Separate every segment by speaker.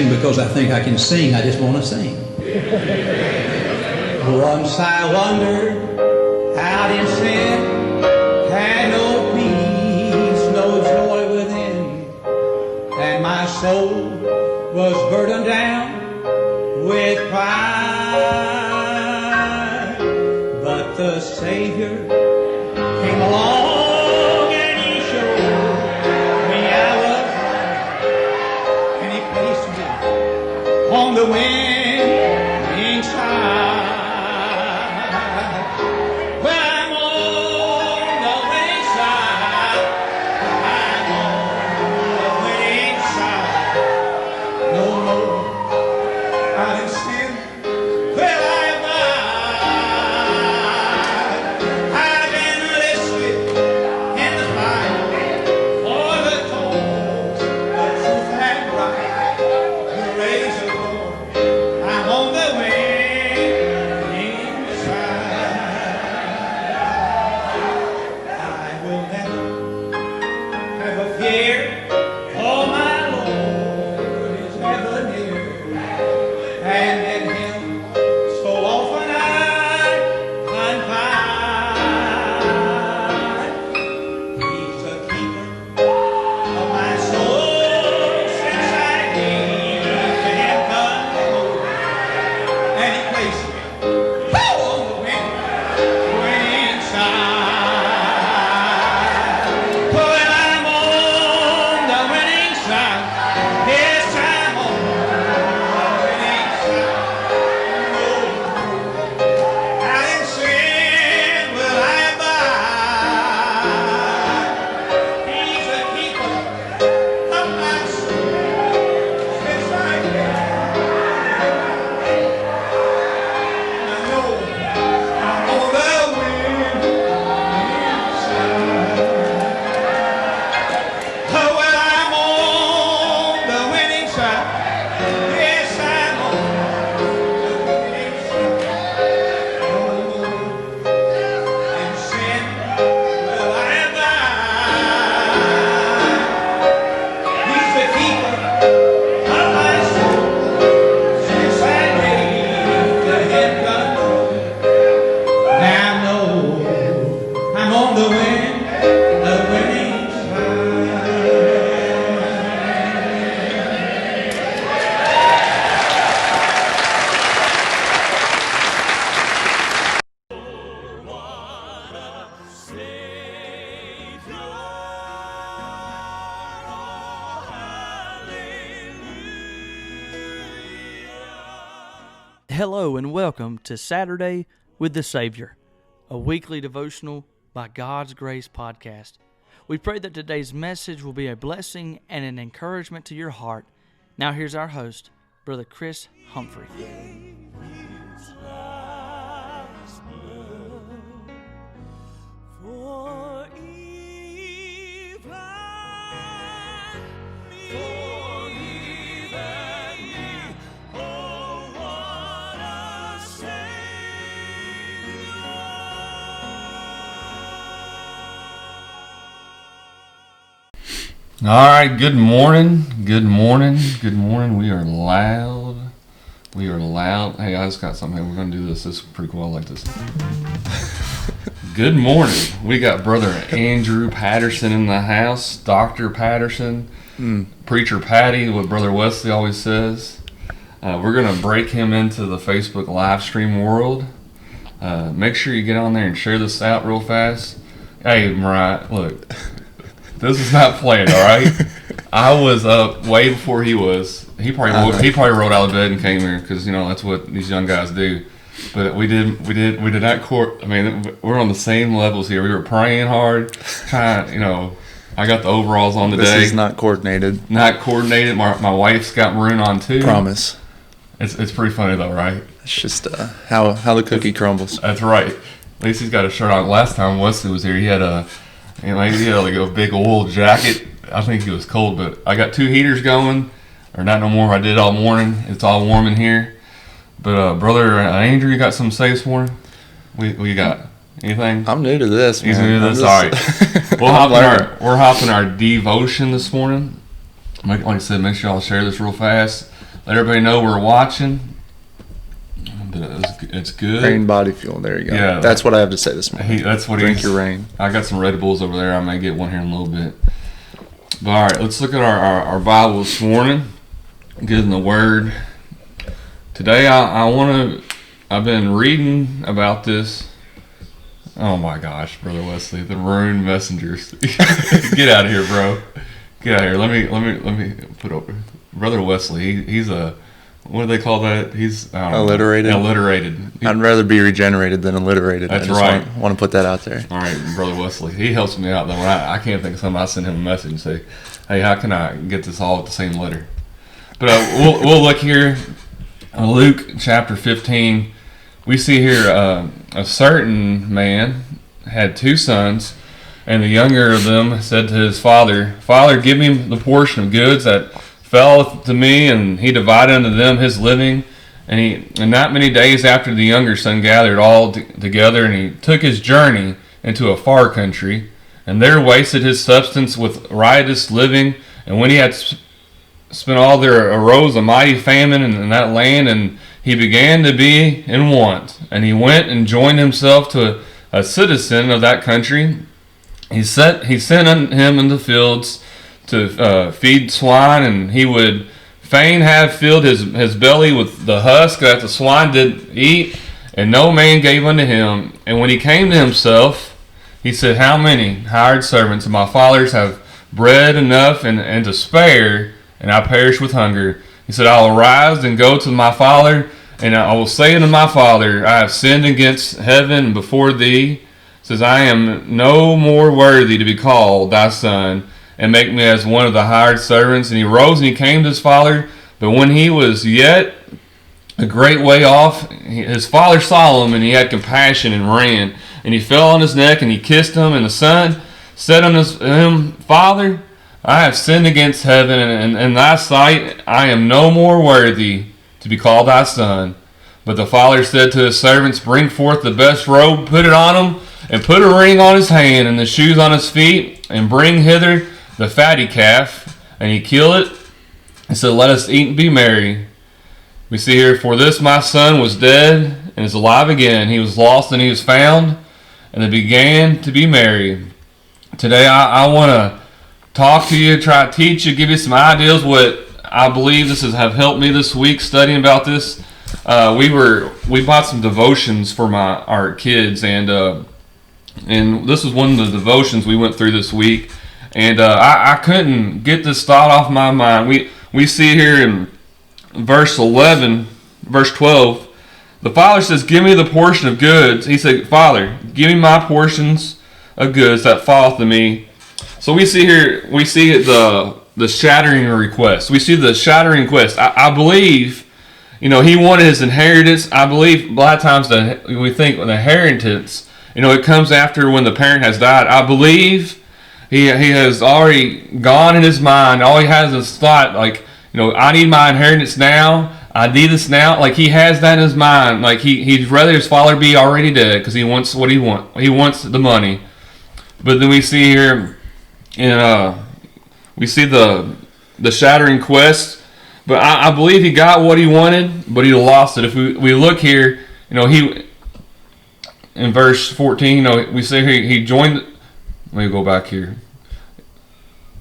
Speaker 1: sing because I think I can sing. I just want to sing. Once I wandered out in sin, had no peace, no joy within, and my soul was burdened down with pride. But the Savior came along and He showed me I was right, and He placed me on the winning side.
Speaker 2: Hello and welcome to Saturday with the Savior, a weekly devotional by God's Grace podcast. We pray that today's message will be a blessing and an encouragement to your heart. Now here's our host, Brother Chris Humphrey.
Speaker 3: All right, good morning. We are loud. Hey, I just got something. We're going to do this. This is pretty cool. I like this. Good morning. We got Brother Andrew Patterson in the house. Dr. Patterson. Preacher Patty, what Brother Wesley always says. We're going to break him into the Facebook live stream world. Make sure you get on there and share this out real fast. Hey, Mariah, look. This is not planned, all right? I was up way before he was. He probably rolled out of bed and came here because that's what these young guys do. But we did not court. I mean, we're on the same levels here. We were praying hard, kind of. I got the overalls on today.
Speaker 4: This is not coordinated.
Speaker 3: Not coordinated. My wife's got maroon on too.
Speaker 4: Promise.
Speaker 3: It's pretty funny though, right?
Speaker 4: It's just how the cookie crumbles.
Speaker 3: That's right. At least he's got a shirt on. Last time Wesley was here, he had he had like a big wool jacket. I think he was cold, but I got 2 heaters going, or not no more. I did all morning. It's all warm in here. But Brother Andrew, you got something to say this morning? We got anything?
Speaker 4: I'm new to this, man.
Speaker 3: He's new to this. All right. We're hopping our devotion this morning. Like I said, make sure y'all share this real fast. let everybody know we're watching. But it's good.
Speaker 4: Rain body fuel. There you go.
Speaker 3: Yeah.
Speaker 4: That's what I have to say this morning.
Speaker 3: That's what
Speaker 4: Drink your rain.
Speaker 3: I got some Red Bulls over there. I may get one here in a little bit. But all right, let's look at our Bible this morning. Get in the Word. Today I've been reading about this. Oh my gosh, Brother Wesley, the Rune Messengers. Get out of here, bro. Get out of here. Let me put over Brother Wesley. He's a, what do they call that? He's
Speaker 4: Alliterated.
Speaker 3: Alliterated.
Speaker 4: I'd rather be regenerated than alliterated.
Speaker 3: That's
Speaker 4: I just
Speaker 3: right.
Speaker 4: Want to put that out there.
Speaker 3: All right, Brother Wesley. He helps me out though. When I can't think of something, I send him a message and say, "Hey, how can I get this all with the same letter?" But we'll look here. Luke chapter 15. We see here a certain man had 2 sons, and the younger of them said to his father, "Father, give me the portion of goods that fell to me," and he divided unto them his living. And not many days after, the younger son gathered all together, and he took his journey into a far country, and there wasted his substance with riotous living. And when he had spent all, there arose a mighty famine in that land, and he began to be in want. And he went and joined himself to a citizen of that country. He sent him in the fields to feed swine, and he would fain have filled his belly with the husk that the swine did eat, and no man gave unto him. And when he came to himself, he said, "How many hired servants of my father's have bread enough and to spare, and I perish with hunger?" He said, "I will rise and go to my father, and I will say unto my father, I have sinned against heaven and before thee. He says, I am no more worthy to be called thy son, and make me as one of the hired servants." And he rose and he came to his father. But when he was yet a great way off, his father saw him, and he had compassion and ran. And he fell on his neck, and he kissed him. And the son said unto him, "Father, I have sinned against heaven, and in thy sight I am no more worthy to be called thy son." But the father said to his servants, "Bring forth the best robe, put it on him, and put a ring on his hand, and the shoes on his feet, and bring hither the fatty calf." And he killed it, and said, "Let us eat and be merry." We see here, "For this my son was dead, and is alive again. He was lost, and he was found." And they began to be merry. Today I want to talk to you, try to teach you, give you some ideas. What I believe this have helped me this week studying about this. We bought some devotions for our kids, and this was one of the devotions we went through this week. And I couldn't get this thought off my mind. We see here in verse 12, the father says, "Give me the portion of goods." He said, "Father, give me my portions of goods that falleth to me." So we see here, the shattering request. We see the shattering request. I believe, he wanted his inheritance. I believe a lot of times we think the inheritance, it comes after when the parent has died. I believe he has already gone in his mind. All he has is thought, like, I need my inheritance now. I need this now. Like, he has that in his mind. Like, he'd rather his father be already dead because he wants what he wants. He wants the money. But then we see here, we see the shattering quest. But I believe he got what he wanted, but he lost it. If we look here, he in verse 14, we see here he joined. Let me go back here.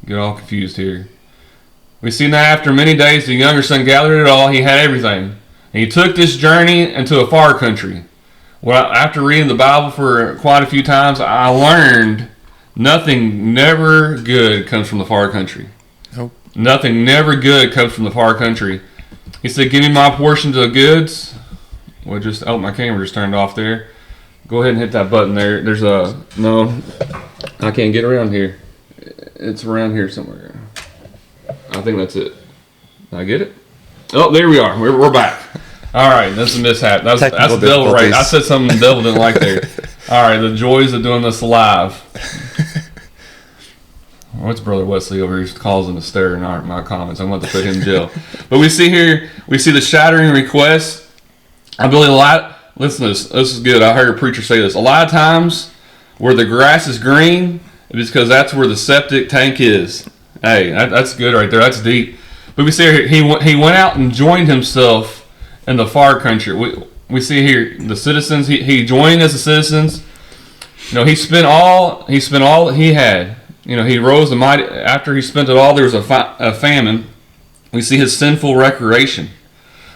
Speaker 3: Get all confused here. We see now after many days the younger son gathered it all. He had everything. And he took this journey into a far country. Well, after reading the Bible for quite a few times, I learned nothing never good comes from the far country.
Speaker 4: Nope.
Speaker 3: Nothing never good comes from the far country. He said, "Give me my portion of goods." Well, my camera just turned off there. Go ahead and hit that button there. No, I can't get around here. It's around here somewhere. I think that's it. Did I get it? Oh, there we are. We're back. All right, that's a mishap. That's the devil, right? I said something the devil didn't like there. All right, the joys of doing this live. What's Brother Wesley over here causing a stir in my comments? I'm going to put him in jail. But we see the shattering request. I believe listen to this. This is good. I heard a preacher say this. A lot of times where the grass is green, it's because that's where the septic tank is. Hey, that's good right there. That's deep. But we see here, he went out and joined himself in the far country. We see here the citizens. He joined as the citizens. He spent all he had. He rose the mighty. After he spent it all, there was a famine. We see his sinful recreation.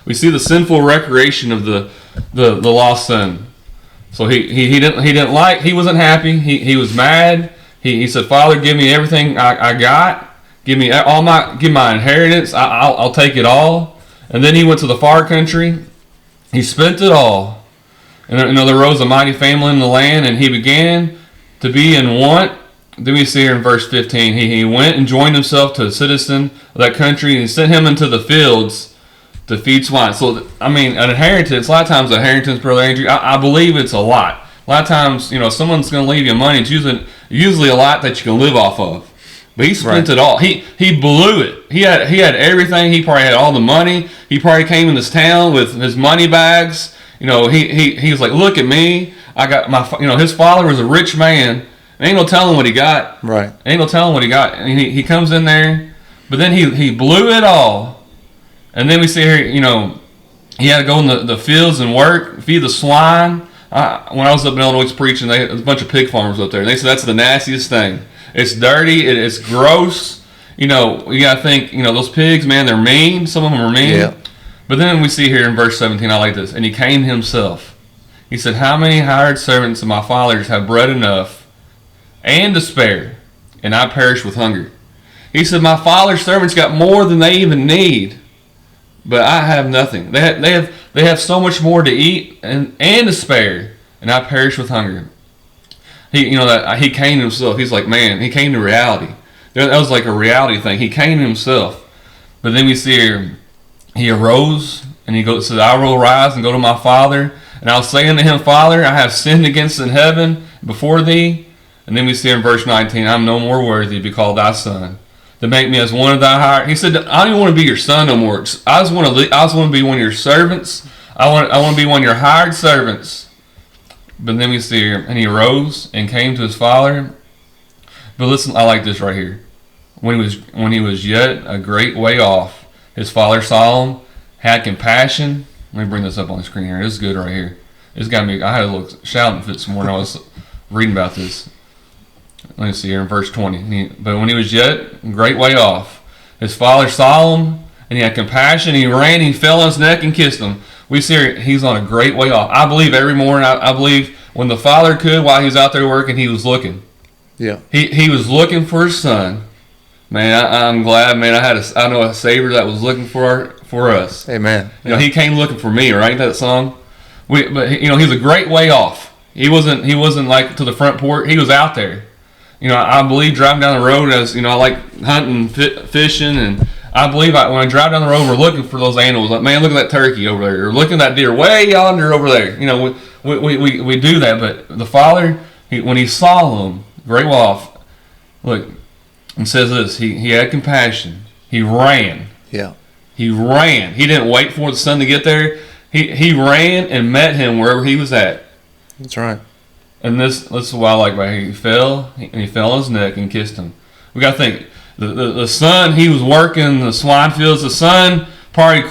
Speaker 3: We see the sinful recreation of the lost son. So he wasn't happy. He was mad. He said, "Father, give me everything I got. Give me my inheritance. I'll take it all." And then he went to the far country. He spent it all. And there rose a mighty famine in the land, and he began to be in want. Then we see here in verse 15, he went and joined himself to a citizen of that country, and he sent him into the fields to feed swine. So, an inheritance, a lot of times an inheritance, Brother Andrew, I believe it's a lot. A lot of times, someone's going to leave you money. It's usually a lot that you can live off of. But he spent it all. He blew it. He had everything. He probably had all the money. He probably came in this town with his money bags. He was like, "Look at me. I got my." His father was a rich man. Ain't no telling what he got.
Speaker 4: Right.
Speaker 3: Ain't no telling what he got. And he comes in there, but then he blew it all. And then we see here, he had to go in the fields and work, feed the swine. When I was up in Illinois preaching, there was a bunch of pig farmers up there, and they said that's the nastiest thing. It's dirty. It's gross. You got to think, those pigs, man, they're mean. Some of them are mean.
Speaker 4: Yeah.
Speaker 3: But then we see here in verse 17, I like this. And he came himself. He said, "How many hired servants of my fathers have bread enough and to spare, and I perish with hunger?" He said, "My father's servants got more than they even need, but I have nothing. They have so much more to eat and to spare, and I perish with hunger." He came to himself. He's like, man, he came to reality. That was like a reality thing. He came to himself. But then we see here, he arose and he said, "I will rise and go to my father, and I'll say unto him, Father, I have sinned against in heaven before thee." And then we see in verse 19, "I'm no more worthy to be called thy son, to make me as one of thy hired." He said, "I don't even want to be your son no more. I just want to be one of your servants. I want to be one of your hired servants." But then we see here, and he arose and came to his father. But listen, I like this right here. When he was yet a great way off, his father saw him, had compassion. Let me bring this up on the screen here. This is good right here. It's got me. I had a little shouting fit this morning. I was reading about this. Let me see here in verse 20. But when he was yet a great way off, his father saw him, and he had compassion. He ran, he fell on his neck and kissed him. We see here, he's on a great way off. I believe every morning, I believe when the father could, while he was out there working, he was looking.
Speaker 4: Yeah.
Speaker 3: He was looking for his son. Man, I'm glad, man. I know a Savior that was looking for us.
Speaker 4: Amen.
Speaker 3: He came looking for me, right? That song. But he's a great way off. He wasn't like to the front porch. He was out there. I believe driving down the road, as I like hunting, fishing, and I believe when I drive down the road, we're looking for those animals. Like, man, look at that turkey over there, or look at that deer way yonder over there. We do that. But the father, when he saw them, great way off, look, and says this: he had compassion. He ran.
Speaker 4: Yeah.
Speaker 3: He ran. He didn't wait for the son to get there. He ran and met him wherever he was at.
Speaker 4: That's right.
Speaker 3: And this is what I like about him. He fell on his neck and kissed him. We got to think, the son, he was working the swine fields. The son, probably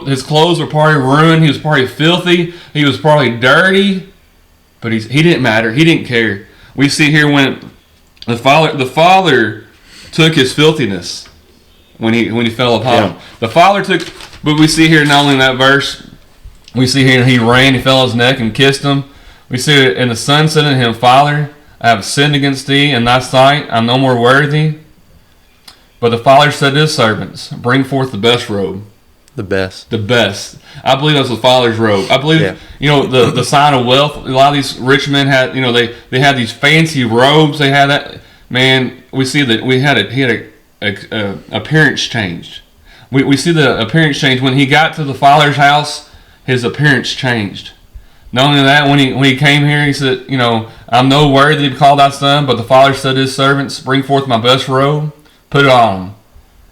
Speaker 3: his clothes were probably ruined. He was probably filthy. He was probably dirty. But he didn't matter. He didn't care. We see here when the father took his filthiness when he fell upon him. The father took, but we see here not only in that verse, we see here he ran, he fell on his neck and kissed him. We see it, and the son said unto him, Father, I have sinned against thee in thy sight. I'm no more worthy. But the father said to his servants, Bring forth the best robe.
Speaker 4: The best.
Speaker 3: The best. I believe that's the father's robe. I believe, the sign of wealth. A lot of these rich men had, they had these fancy robes. They had that. Man, we see that he had a appearance changed. We see the appearance change when he got to the father's house. His appearance changed. Not only that, when he came here, he said, I'm no worthy to be called thy son, but the father said to his servants, Bring forth my best robe, put it on him.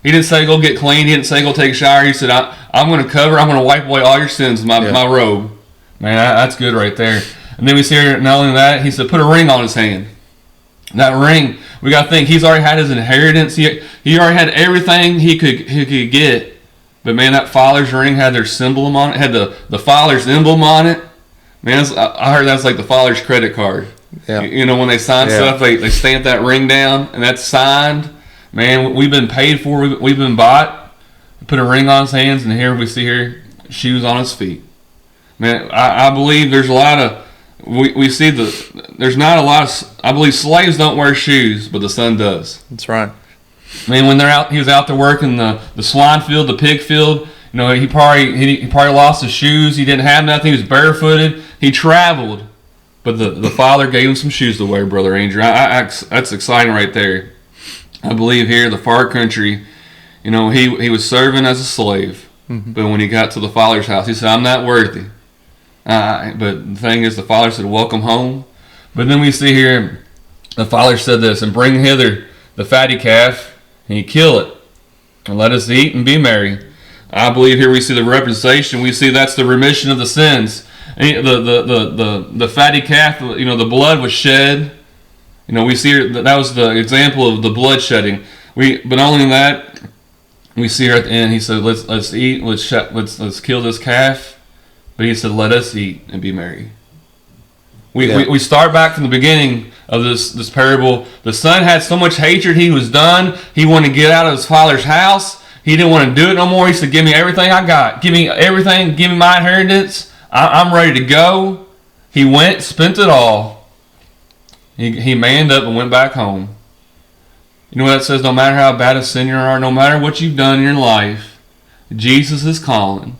Speaker 3: He didn't say go get clean. He didn't say go take a shower. He said, I'm going to wipe away all your sins with my robe. Man, that's good right there. And then we see here, not only that, he said, put a ring on his hand. That ring, we got to think, he's already had his inheritance. He already had everything he could get. But man, that Father's ring had their symbol on it, had the Father's emblem on it. Man, I heard that's like the Father's credit card.
Speaker 4: Yeah.
Speaker 3: You know, when they sign stuff, they stamp that ring down, and that's signed. Man, we've been paid for. We've been bought. We put a ring on his hands, and here we see here shoes on his feet. Man, I believe there's a lot of we see there's not a lot of. I believe slaves don't wear shoes, but the son does.
Speaker 4: That's right.
Speaker 3: Man, when he was out there working the swine field, the pig field. You know, he probably lost his shoes. He didn't have nothing. He was barefooted. He traveled, but the Father gave him some shoes to wear, Brother Andrew. That's exciting right there. I believe here, the far country, you know, he was serving as a slave, but when he got to the Father's house, he said, "I'm not worthy." But the thing is, the Father said, "Welcome home." But then we see here, the Father said this, "And bring hither the fatty calf, and you kill it, and let us eat and be merry." I believe here we see the representation. We see that's the remission of the sins. The fatty calf, you know, the blood was shed. You know, we see here that was the example of the blood shedding. But not only that, we see here at the end. He said, "Let's eat. Let's kill this calf." But he said, "Let us eat and be merry." We start back from the beginning of this parable. The son had so much hatred. He was done. He wanted to get out of his father's house. He didn't want to do it no more. He said, "Give me everything I got. Give me everything. Give me my inheritance. I'm ready to go." He went, spent it all. He manned up and went back home. You know what that says? No matter how bad a sinner you are, no matter what you've done in your life, Jesus is calling.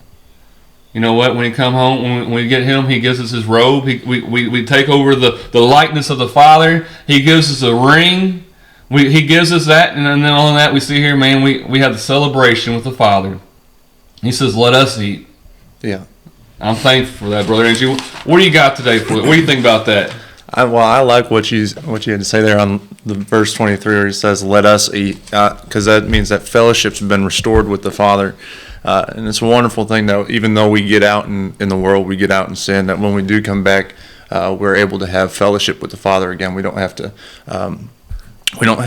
Speaker 3: You know what? When he come home, when we get him, he gives us his robe. We take over the likeness of the Father. He gives us a ring. He gives us that, and then on that we see here, man, we have the celebration with the Father. He says, "Let us eat."
Speaker 4: Yeah.
Speaker 3: I'm thankful for that, Brother Andrew. What do you got today for it? What do you think about that?
Speaker 4: I like what you had to say there on the verse 23 where he says, "Let us eat," because that means that fellowship's been restored with the Father. And it's a wonderful thing that even though we get out in the world, we get out in sin, that when we do come back, we're able to have fellowship with the Father again. We don't have to.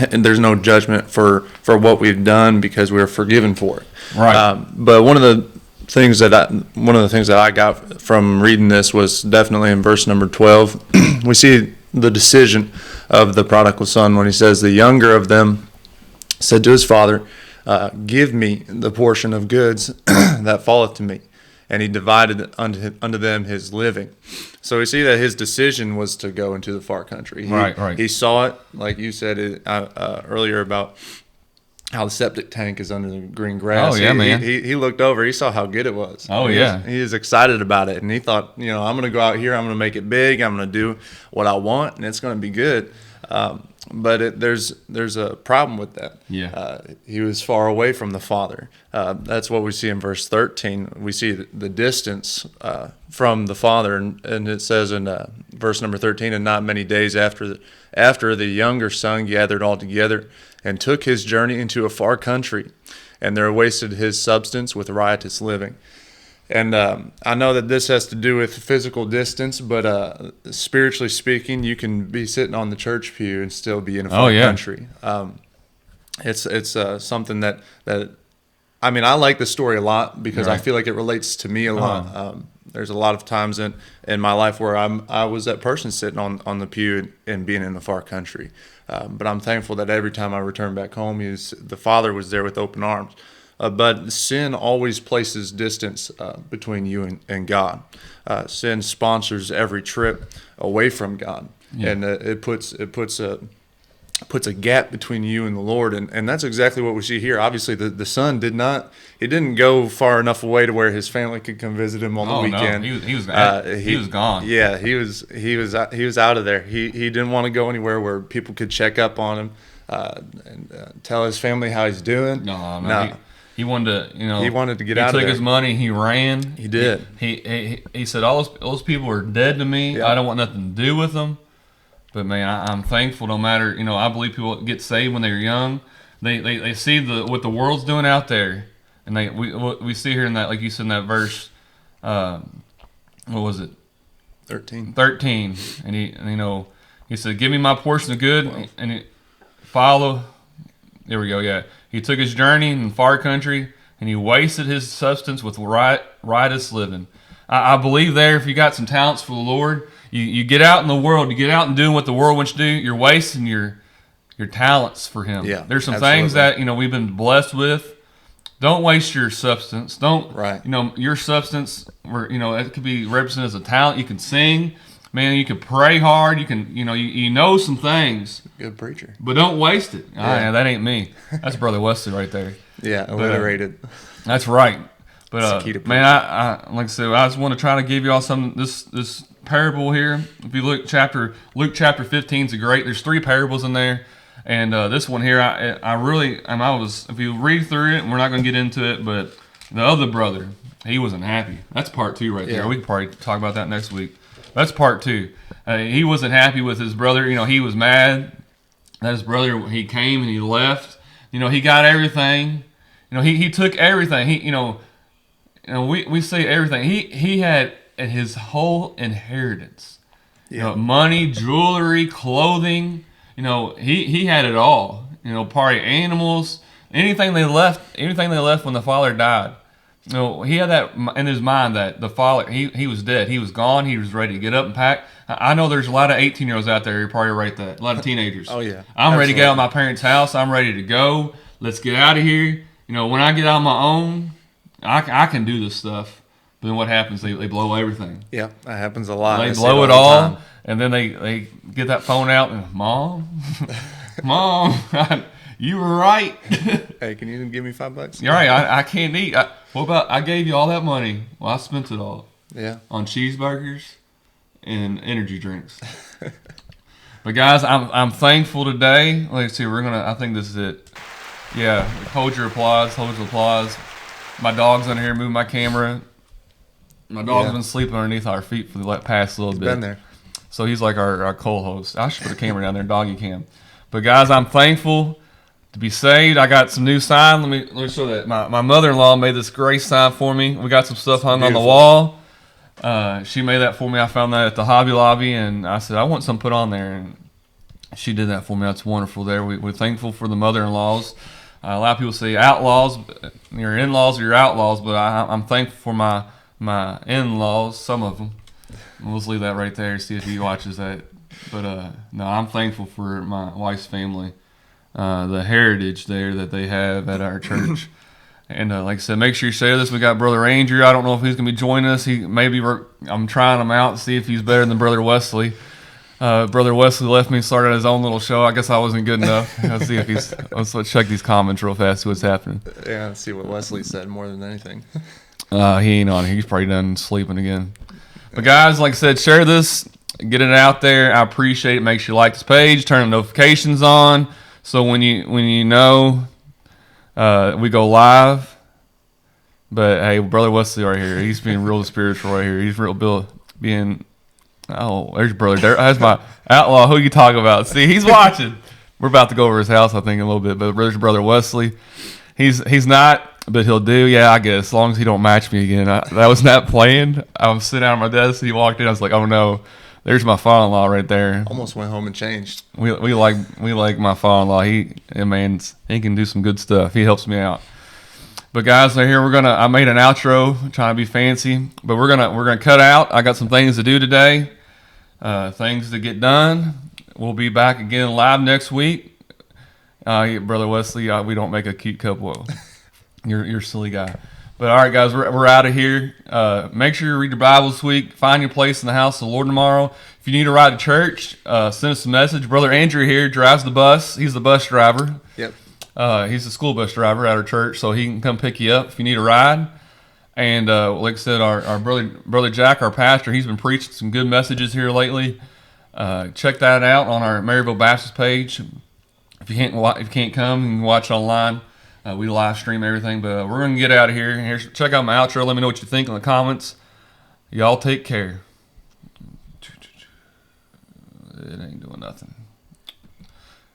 Speaker 4: There's no judgment for what we've done because we're forgiven for it.
Speaker 3: Right.
Speaker 4: But one of the things that I got from reading this was definitely in verse number 12. We see the decision of the prodigal son when he says, "The younger of them said to his father, give me the portion of goods that falleth to me. And he divided unto them his living." So we see that his decision was to go into the far country.
Speaker 3: Right.
Speaker 4: He saw it, like you said earlier about how the septic tank is under the green grass.
Speaker 3: Oh, yeah, man.
Speaker 4: He looked over. He saw how good it was.
Speaker 3: Oh, yeah.
Speaker 4: He was excited about it. And he thought, I'm going to go out here. I'm going to make it big. I'm going to do what I want, and it's going to be good. But there's a problem with that.
Speaker 3: Yeah.
Speaker 4: He was far away from the Father. That's what we see in verse 13. We see the distance from the Father, and it says in verse number 13, "And not many days after the younger son gathered all together and took his journey into a far country, and there wasted his substance with riotous living." And I know that this has to do with physical distance, but spiritually speaking, you can be sitting on the church pew and still be in a far country. It's something that I mean, I like the story a lot because I feel like it relates to me a lot. There's a lot of times in my life where I was that person sitting on the pew and being in the far country. But I'm thankful that every time I return back home, the Father was there with open arms. But sin always places distance between you and God. Sin sponsors every trip away from God, and it puts a gap between you and the Lord, and that's exactly what we see here. Obviously, the son didn't go far enough away to where his family could come visit him on the weekend.
Speaker 3: No. He was gone.
Speaker 4: Yeah, he was out of there. He didn't want to go anywhere where people could check up on him and tell his family how he's doing.
Speaker 3: No. He wanted to,
Speaker 4: he wanted to get out of there.
Speaker 3: He took his money. He ran.
Speaker 4: He did.
Speaker 3: He said, all those people are dead to me.
Speaker 4: Yeah.
Speaker 3: I don't want nothing to do with them. But man, I'm thankful. No matter, I believe people get saved when they're young. They see what the world's doing out there, and we see here in that, like you said in that verse, what was it?
Speaker 4: 13.
Speaker 3: And he said, "Give me my portion of good," and follow. There we go. Yeah. He took his journey in the far country, and he wasted his substance with riotous living. I believe there, if you got some talents for the Lord, you get out in the world, you get out and doing what the world wants you to do, you're wasting your talents for him.
Speaker 4: Yeah,
Speaker 3: there's some
Speaker 4: absolutely.
Speaker 3: things that we've been blessed with. Don't waste your substance. Don't
Speaker 4: Right.
Speaker 3: Your substance, it could be represented as a talent. You can sing, man. You can pray hard. You can you know some things,
Speaker 4: Good preacher.
Speaker 3: but don't waste it.
Speaker 4: Yeah.
Speaker 3: That ain't me. That's Brother Wesley right there.
Speaker 4: Yeah, alliterated.
Speaker 3: That's right. But
Speaker 4: It's the key to
Speaker 3: man, I like I said, I just want to try to give you all this parable here. If you look Luke chapter 15 is great. There's 3 parables in there, and this one here, if you read through it, and we're not going to get into it, but the other brother, he wasn't happy. That's part 2 right there.
Speaker 4: Yeah.
Speaker 3: We can probably talk about that next week. That's part 2. He wasn't happy with his brother. He was mad that his brother, he came and he left. He got everything. He took everything. We say everything. He had his whole inheritance.
Speaker 4: Yeah.
Speaker 3: Money, jewelry, clothing. He had it all. Probably animals, anything they left when the father died. He had that in his mind that the father, he was dead. He was gone. He was ready to get up and pack. I know there's a lot of 18-year-olds out there who probably write that. A lot of teenagers.
Speaker 4: Oh, yeah.
Speaker 3: I'm ready to get out of
Speaker 4: Absolutely.
Speaker 3: my parents' house. I'm ready to go. Let's get out of here. When I get out on my own, I can do this stuff. But then what happens? They blow everything.
Speaker 4: Yeah, that happens a lot.
Speaker 3: They
Speaker 4: I see
Speaker 3: blow it
Speaker 4: the
Speaker 3: all,
Speaker 4: time.
Speaker 3: and then they get that phone out and, Mom, Mom, you were right.
Speaker 4: Hey, can you give me $5?
Speaker 3: You're right. I can't eat. What about I gave you all that money? Well, I spent it all
Speaker 4: Yeah.
Speaker 3: on cheeseburgers and energy drinks. But guys, I'm thankful today. Let's see. I think this is it. Yeah. Hold your applause. Hold your applause. My dog's under here moving my camera. My dog's
Speaker 4: Yeah.
Speaker 3: been sleeping underneath our feet for the past little bit.
Speaker 4: Been there.
Speaker 3: So he's like our co-host. I should put a camera down there, doggy cam. But guys, I'm thankful to be saved. I got some new sign. Let me show that. My mother-in-law made this grace sign for me. We got some stuff hung on the
Speaker 4: Beautiful.
Speaker 3: wall. She made that for me. I found that at the Hobby Lobby, and I said I want some put on there, and she did that for me. That's wonderful. There, we're thankful for the mother-in-laws. A lot of people say outlaws. Your in-laws are your outlaws, but I'm thankful for my in-laws. Some of them. We'll just leave that right there. See if he watches that. But no, I'm thankful for my wife's family, the heritage there that they have at our church. And like I said, make sure you share this. We got Brother Andrew. I don't know if he's gonna be joining us. I'm trying him out to see if he's better than Brother Wesley. Brother Wesley left me and started his own little show. I guess I wasn't good enough. Let's see if let's check these comments real fast. See what's happening.
Speaker 4: Yeah, let's see what Wesley said more than anything.
Speaker 3: He ain't on. He's probably done sleeping again. But guys, like I said, share this, get it out there. I appreciate it. Make sure you like this page, turn the notifications on, so when you know we go live. But hey, Brother Wesley right here, he's being real spiritual right here. He's real being. Oh, there's Brother. That's my outlaw. Who you talking about? See, he's watching. We're about to go over his house, I think, in a little bit. But there's Brother Wesley. He's not. But he'll do, yeah, I guess, as long as he don't match me again. That was not planned. I was sitting down at my desk, he walked in, I was like, oh no, there's my father-in-law right there.
Speaker 4: Almost went home and changed.
Speaker 3: We like my father-in-law. He can do some good stuff. He helps me out. But guys, so here I made an outro, trying to be fancy, but we're gonna cut out. I got some things to do today, things to get done. We'll be back again live next week. Brother Wesley, we don't make a cute couple. You're a silly guy. But all right, guys, we're out of here. Make sure you read your Bible this week. Find your place in the house of the Lord tomorrow. If you need a ride to church, send us a message. Brother Andrew here drives the bus. He's the bus driver.
Speaker 4: Yep.
Speaker 3: He's the school bus driver at our church, so he can come pick you up if you need a ride. And like I said, our brother Jack, our pastor, he's been preaching some good messages here lately. Check that out on our Maryville Baptist page. If you can't come, you can watch online. We live stream everything, but we're going to get out of here. Check out my outro. Let me know what you think in the comments. Y'all take care. It ain't doing nothing.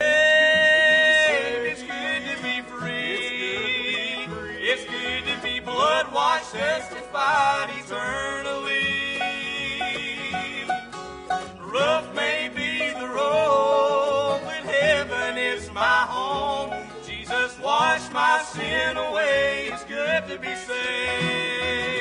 Speaker 5: It's good to be free. It's good to be blood washed, justified eternally. Rough may be the road, but heaven is my home. Jesus wash my sin away. It's good to be saved.